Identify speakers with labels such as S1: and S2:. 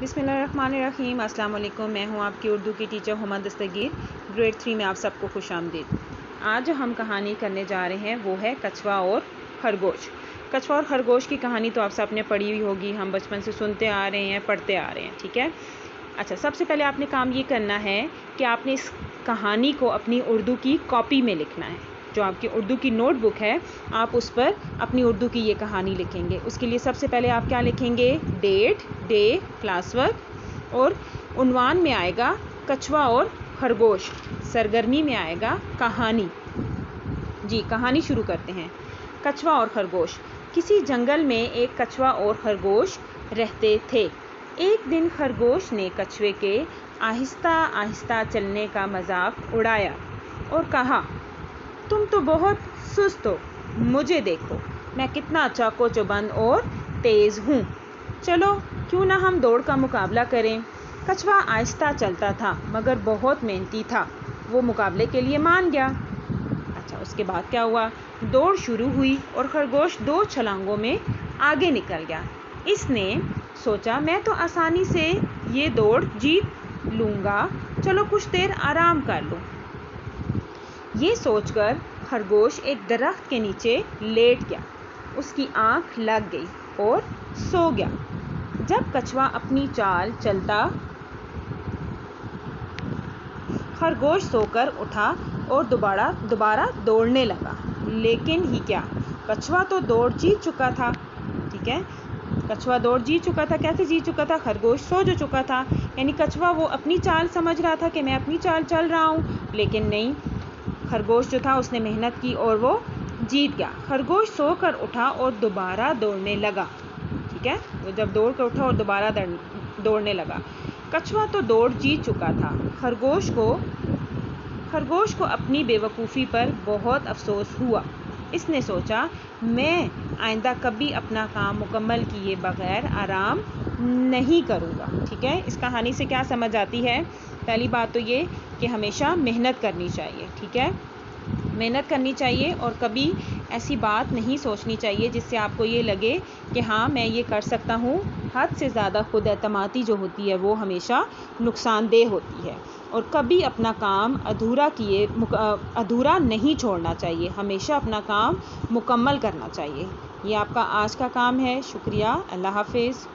S1: बिस्मिल्लाहिर्रहमानिर्रहीम। अस्सलाम वालेकुम। मैं हूं आपकी उर्दू की टीचर हुमा दस्तगीर। ग्रेड 3 में आप सबको खुश आमदीद। आज जो हम कहानी करने जा रहे हैं वो है कछुआ और खरगोश। कछुआ और खरगोश की कहानी तो आप सबने पढ़ी हुई होगी, हम बचपन से सुनते आ रहे हैं, पढ़ते आ रहे हैं, ठीक है। अच्छा, सबसे पहले आपने काम ये करना है कि आपने इस कहानी को अपनी उर्दू की कॉपी में लिखना है। जो आपकी उर्दू की नोटबुक है, आप उस पर अपनी उर्दू की ये कहानी लिखेंगे। उसके लिए सबसे पहले आप क्या लिखेंगे? डेट, डे, क्लास वर्क, और उन्वान में आएगा कछुआ और खरगोश, सरगर्मी में आएगा कहानी। जी, कहानी शुरू करते हैं। कछुआ और खरगोश। किसी जंगल में एक कछुआ और खरगोश रहते थे। एक दिन खरगोश ने कछुए के आहिस्ता आहिस्ता चलने का मजाक उड़ाया और कहा, तुम तो बहुत सुस्त हो, मुझे देखो, मैं कितना चाको-चौबंद और तेज़ हूँ। चलो क्यों ना हम दौड़ का मुकाबला करें। कछुआ आहिस्ता चलता था मगर बहुत मेहनती था। वो मुकाबले के लिए मान गया। अच्छा, उसके बाद क्या हुआ? दौड़ शुरू हुई और खरगोश 2 छलांगों में आगे निकल गया। इसने सोचा, मैं तो आसानी से ये दौड़ जीत लूँगा, चलो कुछ देर आराम कर लूँ। ये सोचकर खरगोश एक दरख्त के नीचे लेट गया। उसकी आंख लग गई और सो गया। जब कछुआ अपनी चाल चलता, खरगोश सोकर उठा और दोबारा दौड़ने लगा। लेकिन ही क्या, कछुआ तो दौड़ जीत चुका था। ठीक है, कछुआ दौड़ जीत चुका था। कैसे जीत चुका था? खरगोश सो जो चुका था। यानी कछुआ वो अपनी चाल समझ रहा था कि मैं अपनी चाल चल रहा हूँ, लेकिन नहीं, खरगोश जो था उसने मेहनत की और वो जीत गया। खरगोश सोकर उठा और दोबारा दौड़ने लगा। ठीक है, वो जब दौड़ कर उठा और दोबारा दौड़ने लगा। कछुआ तो दौड़ जीत चुका था। खरगोश को अपनी बेवकूफ़ी पर बहुत अफसोस हुआ। इसने सोचा, मैं आइंदा कभी अपना काम मुकम्मल किए बगैर आराम नहीं करूँगा। ठीक है, इस कहानी से क्या समझ आती है? पहली बात तो ये कि हमेशा मेहनत करनी चाहिए। ठीक है, मेहनत करनी चाहिए और कभी ऐसी बात नहीं सोचनी चाहिए जिससे आपको ये लगे कि हाँ मैं ये कर सकता हूँ। हद से ज़्यादा खुद एतमादी जो होती है वो हमेशा नुकसानदेह होती है। और कभी अपना काम अधूरा नहीं छोड़ना चाहिए, हमेशा अपना काम मुकम्मल करना चाहिए। ये आपका आज का काम है। शुक्रिया। अल्लाह हाफिज़।